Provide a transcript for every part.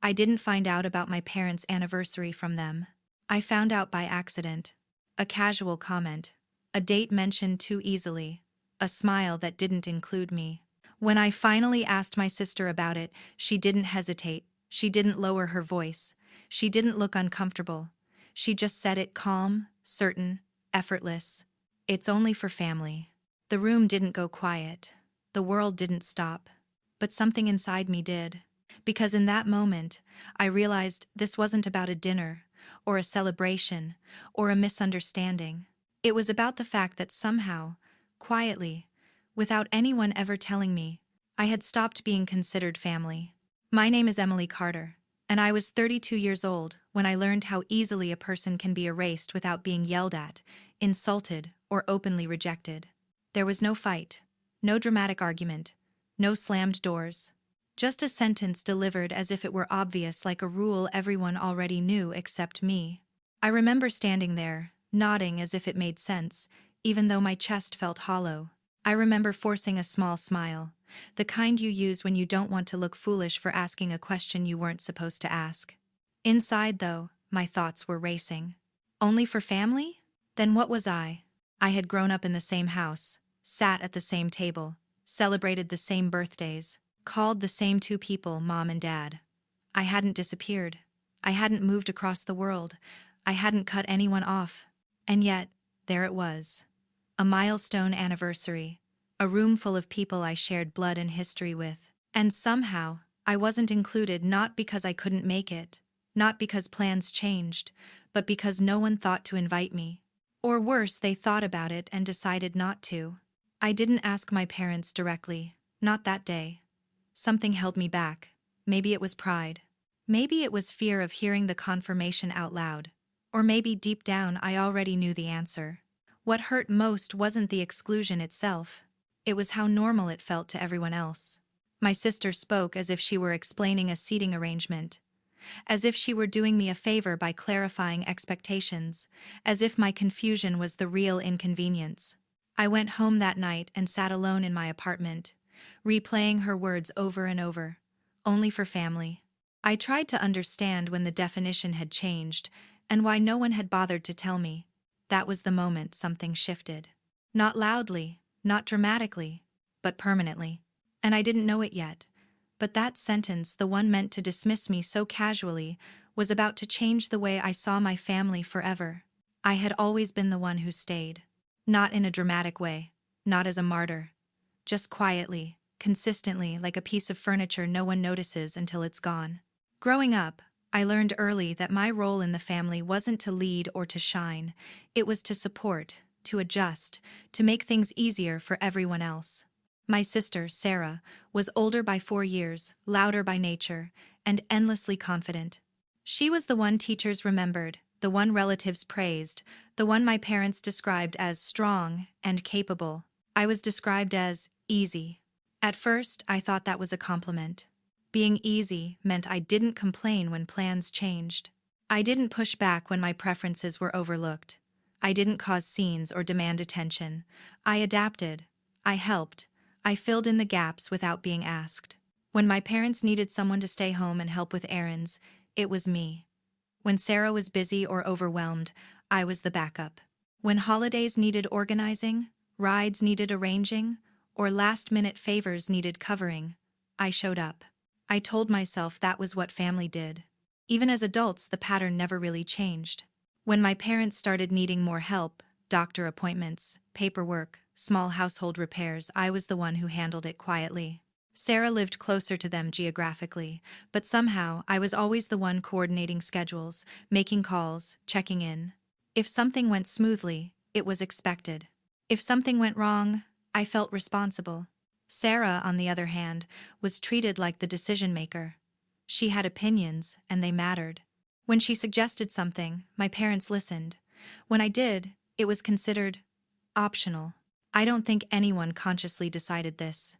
I didn't find out about my parents' anniversary from them. I found out by accident. A casual comment. A date mentioned too easily. A smile that didn't include me. When I finally asked my sister about it, she didn't hesitate. She didn't lower her voice. She didn't look uncomfortable. She just said it calm, certain, effortless. It's only for family. The room didn't go quiet. The world didn't stop. But something inside me did. Because in that moment, I realized this wasn't about a dinner, or a celebration, or a misunderstanding. It was about the fact that somehow, quietly, without anyone ever telling me, I had stopped being considered family. My name is Emily Carter, and I was 32 years old when I learned how easily a person can be erased without being yelled at, insulted, or openly rejected. There was no fight, no dramatic argument, no slammed doors. Just a sentence delivered as if it were obvious, like a rule everyone already knew except me. I remember standing there, nodding as if it made sense, even though my chest felt hollow. I remember forcing a small smile, the kind you use when you don't want to look foolish for asking a question you weren't supposed to ask. Inside, though, my thoughts were racing. Only for family? Then what was I? I had grown up in the same house, sat at the same table, celebrated the same birthdays, called the same two people mom and dad. I hadn't disappeared. I hadn't moved across the world. I hadn't cut anyone off. And yet, there it was. A milestone anniversary. A room full of people I shared blood and history with. And somehow, I wasn't included, not because I couldn't make it, not because plans changed, but because no one thought to invite me. Or worse, they thought about it and decided not to. I didn't ask my parents directly, not that day. Something held me back. Maybe it was pride. Maybe it was fear of hearing the confirmation out loud. Or maybe deep down I already knew the answer. What hurt most wasn't the exclusion itself. It was how normal it felt to everyone else. My sister spoke as if she were explaining a seating arrangement. As if she were doing me a favor by clarifying expectations. As if my confusion was the real inconvenience. I went home that night and sat alone in my apartment, replaying her words over and over. Only for family. I tried to understand when the definition had changed, and why no one had bothered to tell me. That was the moment something shifted. Not loudly, not dramatically, but permanently. And I didn't know it yet. But that sentence, the one meant to dismiss me so casually, was about to change the way I saw my family forever. I had always been the one who stayed. Not in a dramatic way, not as a martyr. Just quietly, consistently, like a piece of furniture no one notices until it's gone. Growing up, I learned early that my role in the family wasn't to lead or to shine. It was to support, to adjust, to make things easier for everyone else. My sister, Sarah, was older by 4 years, louder by nature, and endlessly confident. She was the one teachers remembered, the one relatives praised, the one my parents described as strong and capable. I was described as easy. At first, I thought that was a compliment. Being easy meant I didn't complain when plans changed. I didn't push back when my preferences were overlooked. I didn't cause scenes or demand attention. I adapted. I helped. I filled in the gaps without being asked. When my parents needed someone to stay home and help with errands, it was me. When Sarah was busy or overwhelmed, I was the backup. When holidays needed organizing, rides needed arranging, or last-minute favors needed covering, I showed up. I told myself that was what family did. Even as adults, the pattern never really changed. When my parents started needing more help, doctor appointments, paperwork, small household repairs, I was the one who handled it quietly. Sarah lived closer to them geographically, but somehow I was always the one coordinating schedules, making calls, checking in. If something went smoothly, it was expected. If something went wrong, I felt responsible. Sarah, on the other hand, was treated like the decision-maker. She had opinions, and they mattered. When she suggested something, my parents listened. When I did, it was considered optional. I don't think anyone consciously decided this.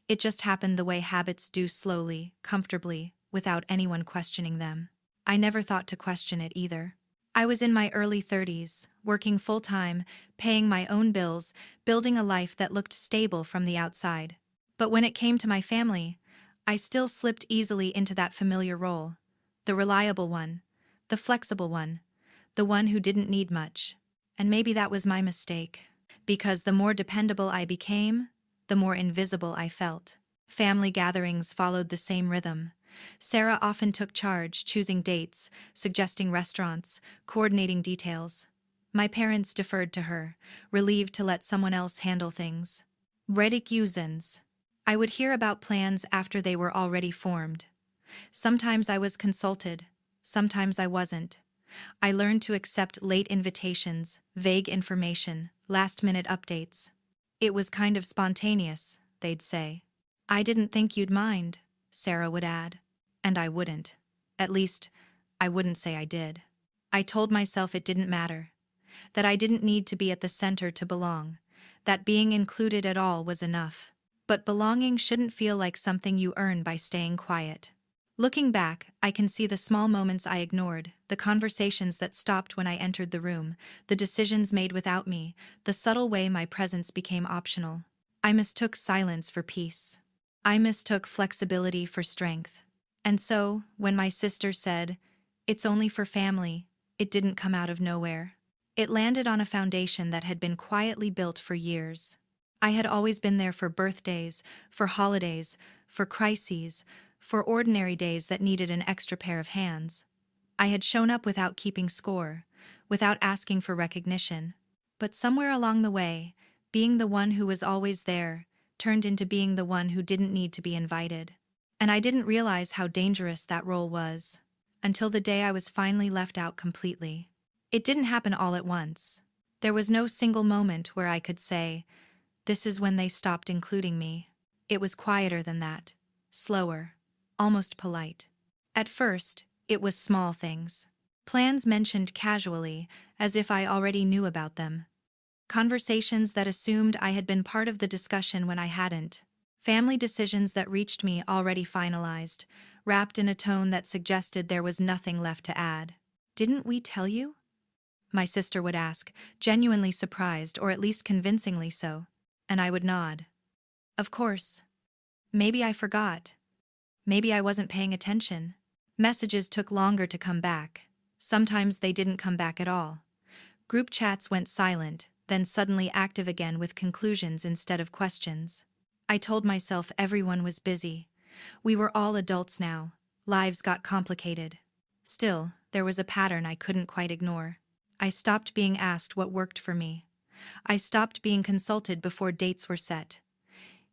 It just happened the way habits do, slowly, comfortably, without anyone questioning them. I never thought to question it either. I was in my early 30s, working full-time, paying my own bills, building a life that looked stable from the outside. But when it came to my family, I still slipped easily into that familiar role. The reliable one. The flexible one. The one who didn't need much. And maybe that was my mistake. Because the more dependable I became, the more invisible I felt. Family gatherings followed the same rhythm. Sarah often took charge, choosing dates, suggesting restaurants, coordinating details. My parents deferred to her, relieved to let someone else handle things. Redikuzens. I would hear about plans after they were already formed. Sometimes I was consulted, sometimes I wasn't. I learned to accept late invitations, vague information, last-minute updates. It was kind of spontaneous, they'd say. I didn't think you'd mind, Sarah would add. And I wouldn't. At least, I wouldn't say I did. I told myself it didn't matter. That I didn't need to be at the center to belong. That being included at all was enough. But belonging shouldn't feel like something you earn by staying quiet. Looking back, I can see the small moments I ignored, the conversations that stopped when I entered the room, the decisions made without me, the subtle way my presence became optional. I mistook silence for peace. I mistook flexibility for strength. And so, when my sister said, "It's only for family," it didn't come out of nowhere. It landed on a foundation that had been quietly built for years. I had always been there for birthdays, for holidays, for crises, for ordinary days that needed an extra pair of hands. I had shown up without keeping score, without asking for recognition. But somewhere along the way, being the one who was always there, turned into being the one who didn't need to be invited. And I didn't realize how dangerous that role was, until the day I was finally left out completely. It didn't happen all at once. There was no single moment where I could say, "This is when they stopped including me." It was quieter than that, slower, almost polite. At first, it was small things. Plans mentioned casually, as if I already knew about them. Conversations that assumed I had been part of the discussion when I hadn't. Family decisions that reached me already finalized, wrapped in a tone that suggested there was nothing left to add. "Didn't we tell you?" My sister would ask, genuinely surprised or at least convincingly so. And I would nod. Of course. Maybe I forgot. Maybe I wasn't paying attention. Messages took longer to come back. Sometimes they didn't come back at all. Group chats went silent, then suddenly active again with conclusions instead of questions. I told myself everyone was busy. We were all adults now. Lives got complicated. Still, there was a pattern I couldn't quite ignore. I stopped being asked what worked for me. I stopped being consulted before dates were set.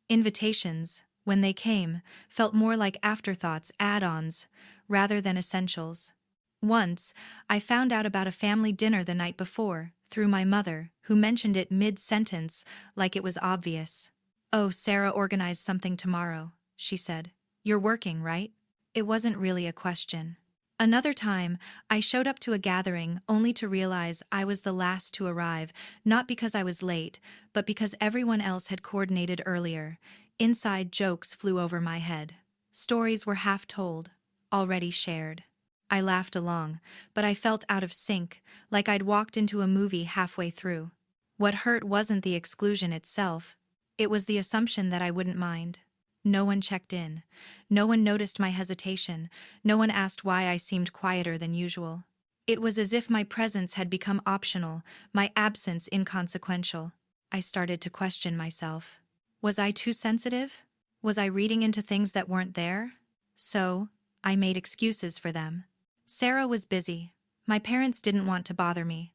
Invitations, when they came, felt more like afterthoughts, add-ons, rather than essentials. Once, I found out about a family dinner the night before, through my mother, who mentioned it mid-sentence, like it was obvious. "Oh, Sarah organized something tomorrow," she said. "You're working, right?" It wasn't really a question. Another time, I showed up to a gathering only to realize I was the last to arrive, not because I was late, but because everyone else had coordinated earlier. Inside jokes flew over my head. Stories were half told, already shared. I laughed along, but I felt out of sync, like I'd walked into a movie halfway through. What hurt wasn't the exclusion itself. It was the assumption that I wouldn't mind. No one checked in. No one noticed my hesitation. No one asked why I seemed quieter than usual. It was as if my presence had become optional, my absence inconsequential. I started to question myself. Was I too sensitive? Was I reading into things that weren't there? So, I made excuses for them. Sarah was busy. My parents didn't want to bother me.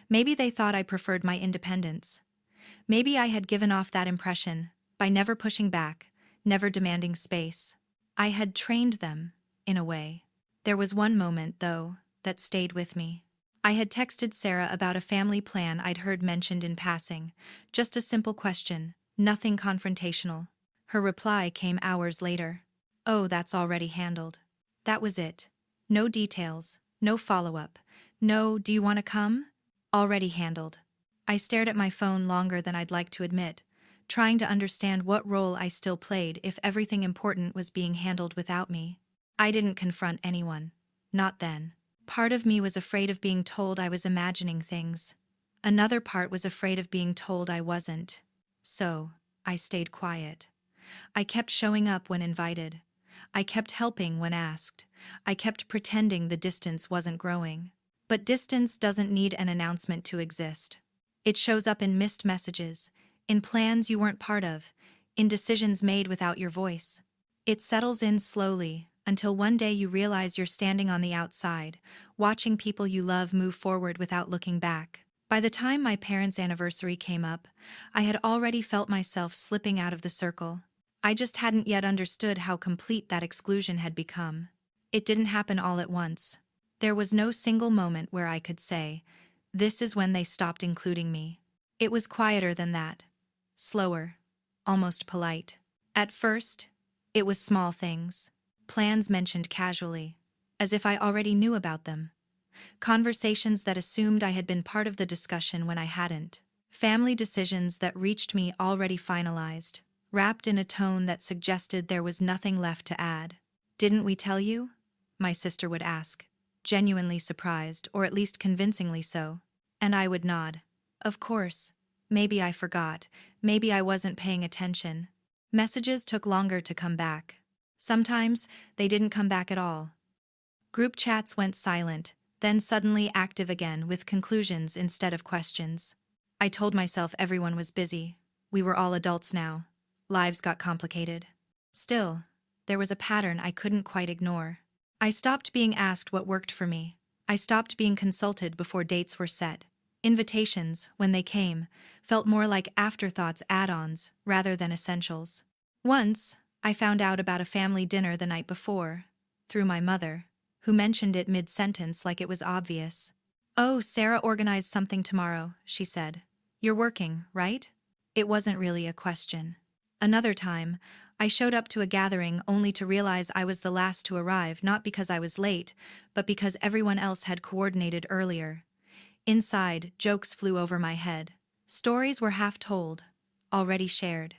Maybe they thought I preferred my independence. Maybe I had given off that impression, by never pushing back, never demanding space. I had trained them, in a way. There was one moment, though, that stayed with me. I had texted Sarah about a family plan I'd heard mentioned in passing, just a simple question, nothing confrontational. Her reply came hours later. "Oh, that's already handled." That was it. No details, no follow-up, no "do you want to come?" Already handled. I stared at my phone longer than I'd like to admit, trying to understand what role I still played if everything important was being handled without me. I didn't confront anyone. Not then. Part of me was afraid of being told I was imagining things. Another part was afraid of being told I wasn't. So, I stayed quiet. I kept showing up when invited. I kept helping when asked. I kept pretending the distance wasn't growing. But distance doesn't need an announcement to exist. It shows up in missed messages, in plans you weren't part of, in decisions made without your voice. It settles in slowly, until one day you realize you're standing on the outside, watching people you love move forward without looking back. By the time my parents' anniversary came up, I had already felt myself slipping out of the circle. I just hadn't yet understood how complete that exclusion had become. It didn't happen all at once. There was no single moment where I could say, "This is when they stopped including me." It was quieter than that. Slower. Almost polite. At first, it was small things. Plans mentioned casually, as if I already knew about them. Conversations that assumed I had been part of the discussion when I hadn't. Family decisions that reached me already finalized, wrapped in a tone that suggested there was nothing left to add. "Didn't we tell you?" my sister would ask, genuinely surprised, or at least convincingly so. And I would nod. Of course. Maybe I forgot. Maybe I wasn't paying attention. Messages took longer to come back. Sometimes they didn't come back at all. Group chats went silent, then suddenly active again with conclusions instead of questions. I told myself everyone was busy. We were all adults now. Lives got complicated. Still, there was a pattern I couldn't quite ignore. I stopped being asked what worked for me. I stopped being consulted before dates were set. Invitations, when they came, felt more like afterthoughts, add-ons, rather than essentials. Once, I found out about a family dinner the night before, through my mother, who mentioned it mid-sentence like it was obvious. "Oh, Sarah organized something tomorrow," she said. "You're working, right?" It wasn't really a question. Another time, I showed up to a gathering only to realize I was the last to arrive, not because I was late, but because everyone else had coordinated earlier. Inside, jokes flew over my head. Stories were half told, already shared.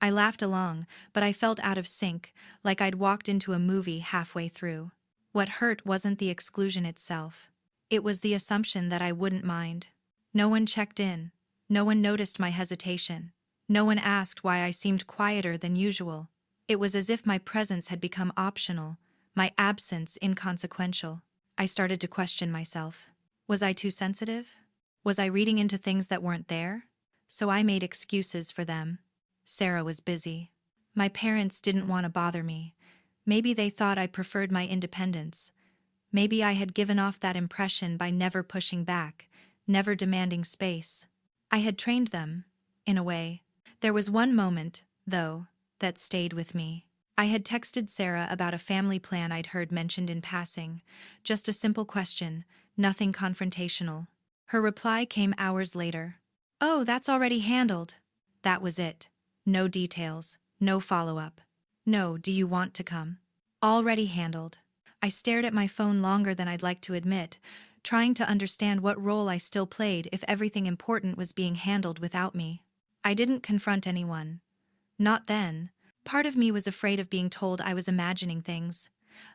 I laughed along, but I felt out of sync, like I'd walked into a movie halfway through. What hurt wasn't the exclusion itself. It was the assumption that I wouldn't mind. No one checked in. No one noticed my hesitation. No one asked why I seemed quieter than usual. It was as if my presence had become optional, my absence inconsequential. I started to question myself. Was I too sensitive? Was I reading into things that weren't there? So I made excuses for them. Sarah was busy. My parents didn't want to bother me. Maybe they thought I preferred my independence. Maybe I had given off that impression by never pushing back, never demanding space. I had trained them, in a way. There was one moment, though, that stayed with me. I had texted Sarah about a family plan I'd heard mentioned in passing. Just a simple question, nothing confrontational. Her reply came hours later. "Oh, that's already handled." That was it. No details, no follow-up. "No, do you want to come?" Already handled. I stared at my phone longer than I'd like to admit, trying to understand what role I still played if everything important was being handled without me. I didn't confront anyone. Not then. Part of me was afraid of being told I was imagining things.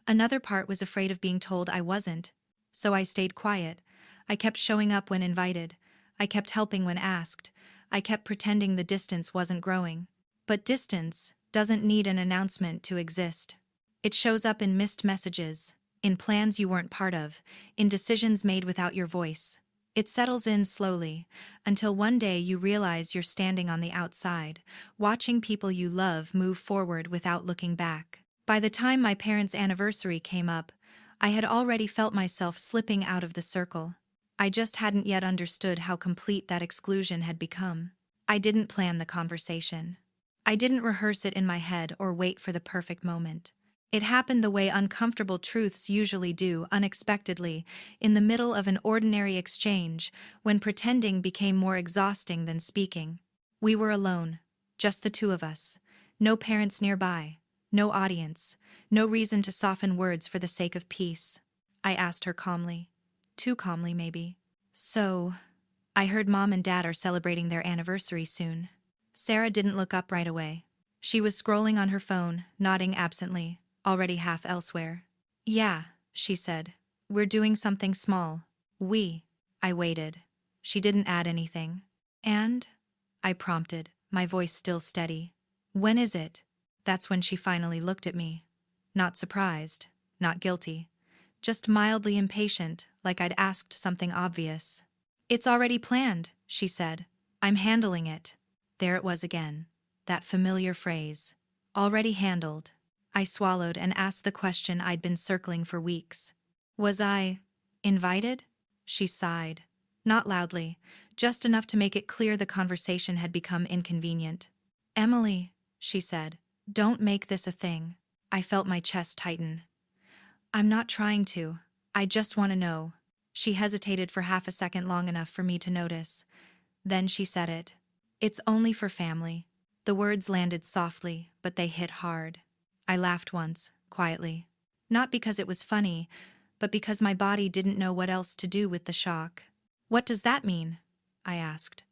Another part was afraid of being told I wasn't. So I stayed quiet. I kept showing up when invited. I kept helping when asked. I kept pretending the distance wasn't growing. But distance doesn't need an announcement to exist. It shows up in missed messages, in plans you weren't part of, in decisions made without your voice. It settles in slowly, until one day you realize you're standing on the outside, watching people you love move forward without looking back. By the time my parents' anniversary came up, I had already felt myself slipping out of the circle. I just hadn't yet understood how complete that exclusion had become. I didn't plan the conversation. I didn't rehearse it in my head or wait for the perfect moment. It happened the way uncomfortable truths usually do, unexpectedly, in the middle of an ordinary exchange, when pretending became more exhausting than speaking. We were alone, just the two of us. No parents nearby, no audience, no reason to soften words for the sake of peace. I asked her calmly. Too calmly, maybe. "So, I heard Mom and Dad are celebrating their anniversary soon." Sarah didn't look up right away. She was scrolling on her phone, nodding absently, already half elsewhere. "Yeah," she said. "We're doing something small." I waited. She didn't add anything. "And?" I prompted, my voice still steady. "When is it?" That's when she finally looked at me. Not surprised, not guilty. Just mildly impatient, like I'd asked something obvious. "It's already planned," she said. "I'm handling it." There it was again. That familiar phrase. Already handled. I swallowed and asked the question I'd been circling for weeks. "Was I invited?" She sighed. Not loudly, just enough to make it clear the conversation had become inconvenient. "Emily," she said, "don't make this a thing." I felt my chest tighten. "I'm not trying to. I just want to know." She hesitated for half a second, long enough for me to notice. Then she said it. "It's only for family." The words landed softly, but they hit hard. I laughed once, quietly. Not because it was funny, but because my body didn't know what else to do with the shock. "What does that mean?" I asked.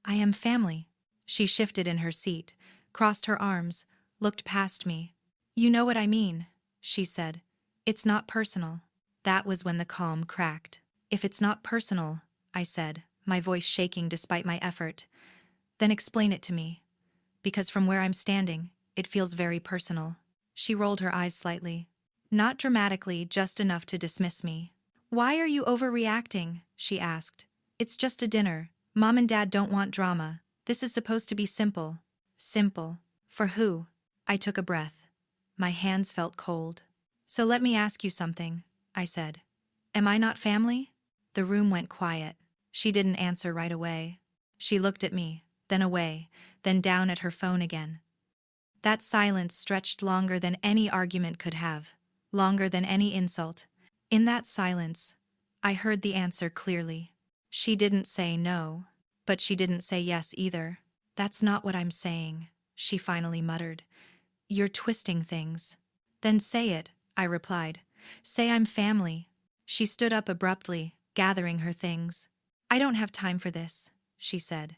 "I am family." She shifted in her seat, crossed her arms, looked past me. "You know what I mean," she said. "It's not personal." That was when the calm cracked. "If it's not personal," I said, my voice shaking despite my effort, "then explain it to me. Because from where I'm standing, it feels very personal." She rolled her eyes slightly. Not dramatically, just enough to dismiss me. "Why are you overreacting?" she asked. "It's just a dinner. Mom and Dad don't want drama. This is supposed to be simple." Simple. For who? I took a breath. My hands felt cold. "So let me ask you something," I said. "Am I not family?" The room went quiet. She didn't answer right away. She looked at me, then away, then down at her phone again. That silence stretched longer than any argument could have, longer than any insult. In that silence, I heard the answer clearly. She didn't say no, but she didn't say yes either. "That's not what I'm saying," she finally muttered. "You're twisting things." "Then say it," I replied. "Say I'm family." She stood up abruptly, gathering her things. "I don't have time for this," she said.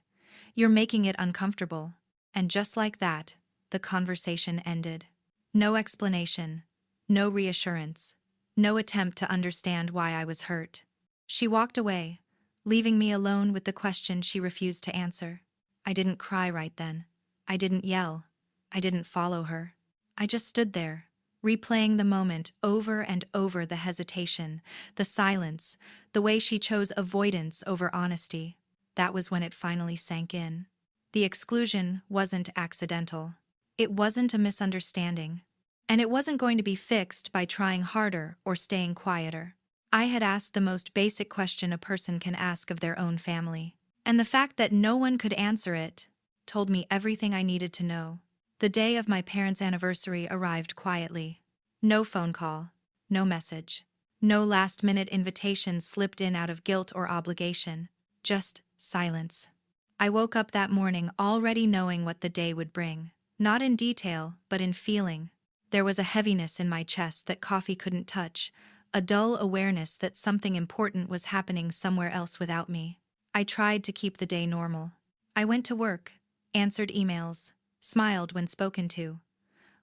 "You're making it uncomfortable." And just like that, the conversation ended. No explanation, no reassurance, no attempt to understand why I was hurt. She walked away, leaving me alone with the question she refused to answer. I didn't cry right then. I didn't yell. I didn't follow her. I just stood there, replaying the moment over and over, the hesitation, the silence, the way she chose avoidance over honesty. That was when it finally sank in. The exclusion wasn't accidental. It wasn't a misunderstanding. And it wasn't going to be fixed by trying harder or staying quieter. I had asked the most basic question a person can ask of their own family. And the fact that no one could answer it told me everything I needed to know. The day of my parents' anniversary arrived quietly. No phone call, no message, no last-minute invitation slipped in out of guilt or obligation, just silence. I woke up that morning already knowing what the day would bring. Not in detail, but in feeling. There was a heaviness in my chest that coffee couldn't touch, a dull awareness that something important was happening somewhere else without me. I tried to keep the day normal. I went to work, answered emails, smiled when spoken to.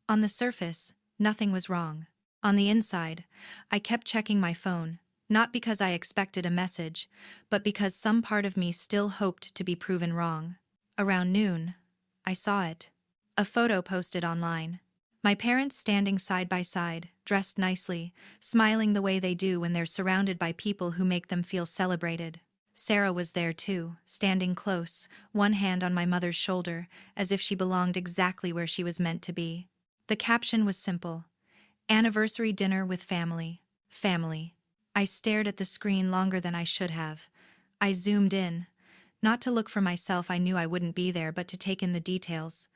On the surface, nothing was wrong. On the inside, I kept checking my phone, not because I expected a message, but because some part of me still hoped to be proven wrong. Around noon, I saw it. A photo posted online. My parents standing side by side, dressed nicely, smiling the way they do when they're surrounded by people who make them feel celebrated. Sarah was there too, standing close, one hand on my mother's shoulder, as if she belonged exactly where she was meant to be. The caption was simple: "Anniversary dinner with family. Family." I stared at the screen longer than I should have. I zoomed in. Not to look for myself, I knew I wouldn't be there, but to take in the details.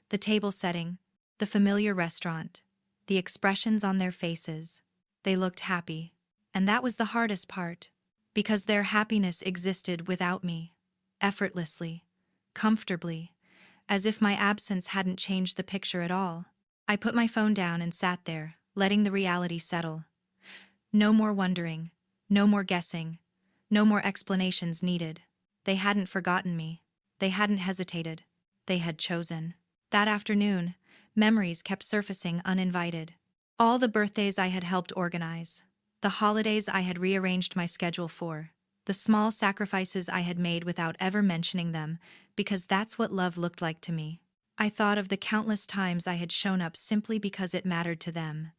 The table setting, the familiar restaurant, the expressions on their faces. They looked happy. And that was the hardest part. Because their happiness existed without me. Effortlessly. Comfortably. As if my absence hadn't changed the picture at all. I put my phone down and sat there, letting the reality settle. No more wondering. No more guessing. No more explanations needed. They hadn't forgotten me. They hadn't hesitated. They had chosen. That afternoon, memories kept surfacing uninvited. All the birthdays I had helped organize. The holidays I had rearranged my schedule for. The small sacrifices I had made without ever mentioning them, because that's what love looked like to me. I thought of the countless times I had shown up simply because it mattered to them.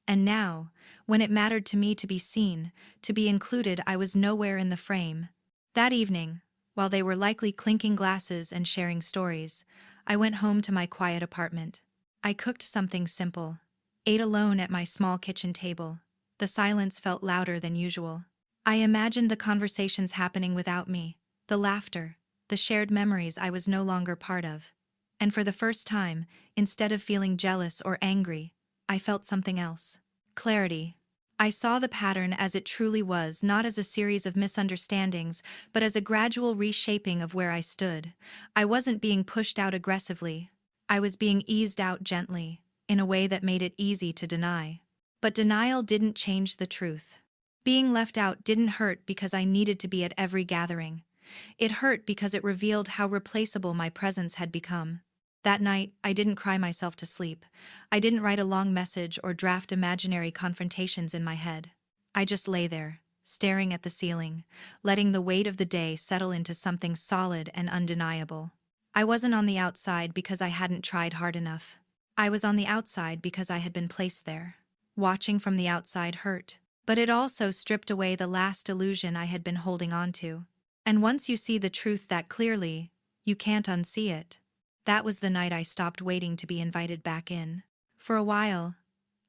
And now, when it mattered to me to be seen, to be included, I was nowhere in the frame. That evening, while they were likely clinking glasses and sharing stories, I went home to my quiet apartment. I cooked something simple, ate alone at my small kitchen table. The silence felt louder than usual. I imagined the conversations happening without me, the laughter, the shared memories I was no longer part of. And for the first time, instead of feeling jealous or angry, I felt something else. Clarity. I saw the pattern as it truly was, not as a series of misunderstandings, but as a gradual reshaping of where I stood. I wasn't being pushed out aggressively. I was being eased out gently, in a way that made it easy to deny. But denial didn't change the truth. Being left out didn't hurt because I needed to be at every gathering. It hurt because it revealed how replaceable my presence had become. That night, I didn't cry myself to sleep. I didn't write a long message or draft imaginary confrontations in my head. I just lay there, staring at the ceiling, letting the weight of the day settle into something solid and undeniable. I wasn't on the outside because I hadn't tried hard enough. I was on the outside because I had been placed there. Watching from the outside hurt, but it also stripped away the last illusion I had been holding on to. And once you see the truth that clearly, you can't unsee it. That was the night I stopped waiting to be invited back in. For a while,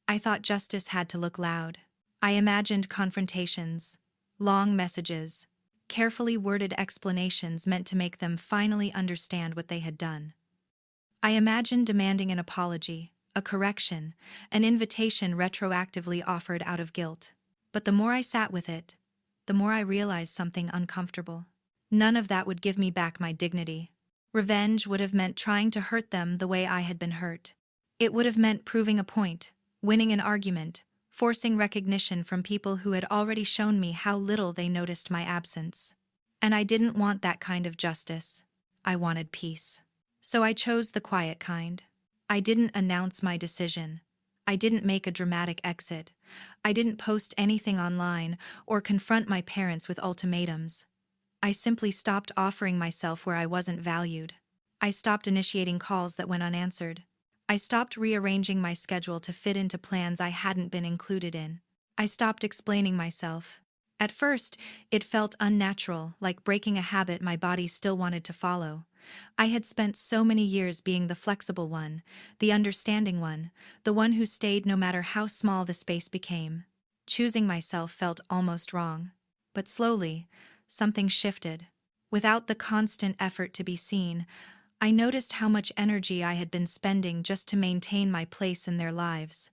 I thought justice had to look loud. I imagined confrontations, long messages, carefully worded explanations meant to make them finally understand what they had done. I imagined demanding an apology, a correction, an invitation retroactively offered out of guilt. But the more I sat with it, the more I realized something uncomfortable. None of that would give me back my dignity. Revenge would have meant trying to hurt them the way I had been hurt. It would have meant proving a point, winning an argument, forcing recognition from people who had already shown me how little they noticed my absence. And I didn't want that kind of justice. I wanted peace. So I chose the quiet kind. I didn't announce my decision. I didn't make a dramatic exit. I didn't post anything online or confront my parents with ultimatums. I simply stopped offering myself where I wasn't valued. I stopped initiating calls that went unanswered. I stopped rearranging my schedule to fit into plans I hadn't been included in. I stopped explaining myself. At first, it felt unnatural, like breaking a habit my body still wanted to follow. I had spent so many years being the flexible one, the understanding one, the one who stayed no matter how small the space became. Choosing myself felt almost wrong. But slowly, something shifted. Without the constant effort to be seen, I noticed how much energy I had been spending just to maintain my place in their lives,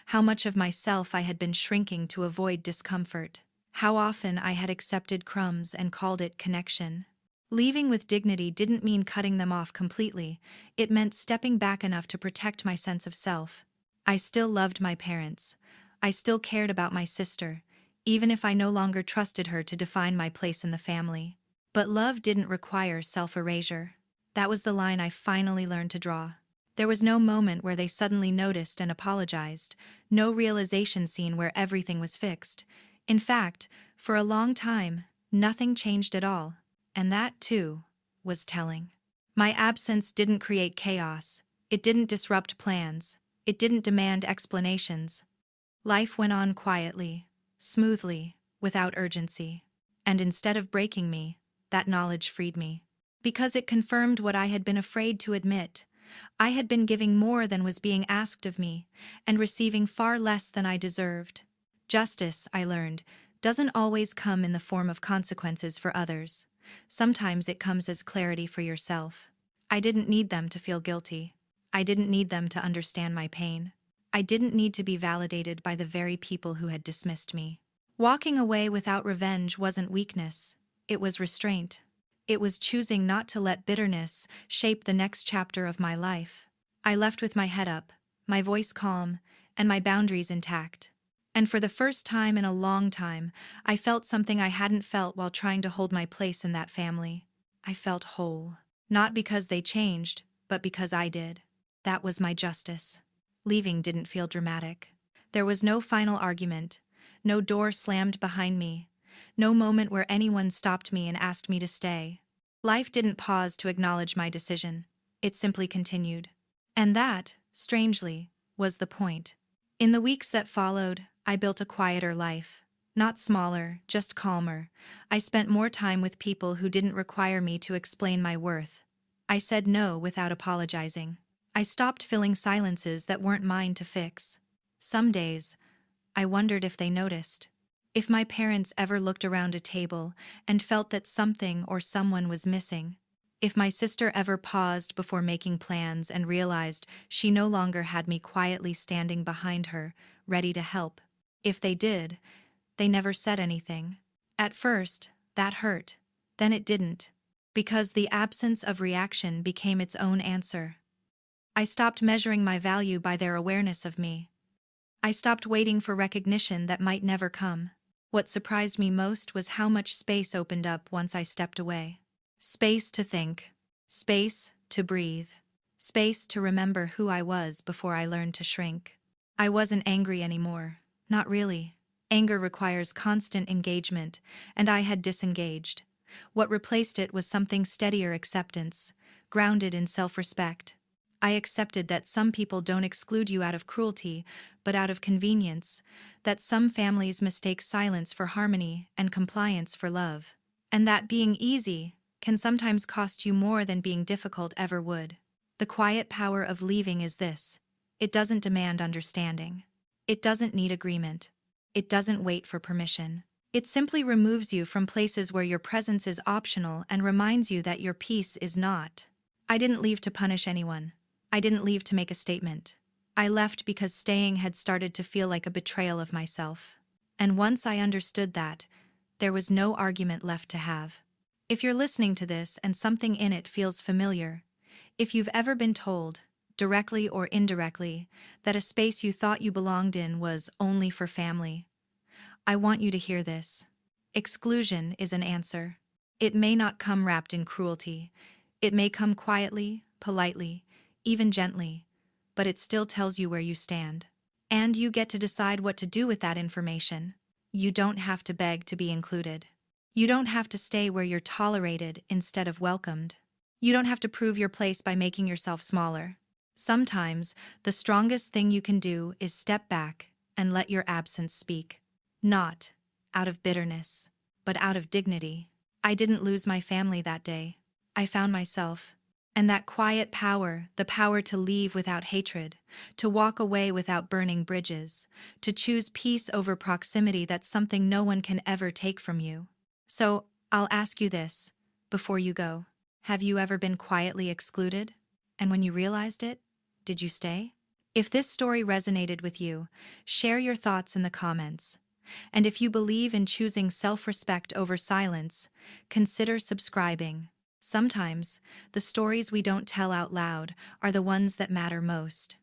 how much of myself I had been shrinking to avoid discomfort, how often I had accepted crumbs and called it connection. Leaving with dignity didn't mean cutting them off completely, it meant stepping back enough to protect my sense of self. I still loved my parents. I still cared about my sister, even if I no longer trusted her to define my place in the family. But love didn't require self-erasure. That was the line I finally learned to draw. There was no moment where they suddenly noticed and apologized, no realization scene where everything was fixed. In fact, for a long time, nothing changed at all. And that, too, was telling. My absence didn't create chaos. It didn't disrupt plans. It didn't demand explanations. Life went on quietly, smoothly, without urgency. And instead of breaking me, that knowledge freed me. Because it confirmed what I had been afraid to admit. I had been giving more than was being asked of me, and receiving far less than I deserved. Justice, I learned, doesn't always come in the form of consequences for others. Sometimes it comes as clarity for yourself. I didn't need them to feel guilty. I didn't need them to understand my pain. I didn't need to be validated by the very people who had dismissed me. Walking away without revenge wasn't weakness. It was restraint. It was choosing not to let bitterness shape the next chapter of my life. I left with my head up, my voice calm, and my boundaries intact. And for the first time in a long time, I felt something I hadn't felt while trying to hold my place in that family. I felt whole. Not because they changed, but because I did. That was my justice. Leaving didn't feel dramatic. There was no final argument, no door slammed behind me, no moment where anyone stopped me and asked me to stay. Life didn't pause to acknowledge my decision. It simply continued. And that, strangely, was the point. In the weeks that followed, I built a quieter life. Not smaller, just calmer. I spent more time with people who didn't require me to explain my worth. I said no without apologizing. I stopped filling silences that weren't mine to fix. Some days, I wondered if they noticed. If my parents ever looked around a table and felt that something or someone was missing. If my sister ever paused before making plans and realized she no longer had me quietly standing behind her, ready to help. If they did, they never said anything. At first, that hurt. Then it didn't. Because the absence of reaction became its own answer. I stopped measuring my value by their awareness of me. I stopped waiting for recognition that might never come. What surprised me most was how much space opened up once I stepped away. Space to think. Space to breathe. Space to remember who I was before I learned to shrink. I wasn't angry anymore. Not really. Anger requires constant engagement, and I had disengaged. What replaced it was something steadier: acceptance, grounded in self-respect. I accepted that some people don't exclude you out of cruelty, but out of convenience, that some families mistake silence for harmony and compliance for love, and that being easy can sometimes cost you more than being difficult ever would. The quiet power of leaving is this: it doesn't demand understanding. It doesn't need agreement. It doesn't wait for permission. It simply removes you from places where your presence is optional and reminds you that your peace is not. I didn't leave to punish anyone. I didn't leave to make a statement. I left because staying had started to feel like a betrayal of myself. And once I understood that, there was no argument left to have. If you're listening to this and something in it feels familiar, if you've ever been told, directly or indirectly, that a space you thought you belonged in was only for family, I want you to hear this. Exclusion is an answer. It may not come wrapped in cruelty. It may come quietly, politely, even gently, but it still tells you where you stand. And you get to decide what to do with that information. You don't have to beg to be included. You don't have to stay where you're tolerated instead of welcomed. You don't have to prove your place by making yourself smaller. Sometimes, the strongest thing you can do is step back and let your absence speak. Not out of bitterness, but out of dignity. I didn't lose my family that day. I found myself. And that quiet power, the power to leave without hatred, to walk away without burning bridges, to choose peace over proximity, that's something no one can ever take from you. So, I'll ask you this, before you go. Have you ever been quietly excluded? And when you realized it, did you stay? If this story resonated with you, share your thoughts in the comments. And if you believe in choosing self-respect over silence, consider subscribing. Sometimes, the stories we don't tell out loud are the ones that matter most.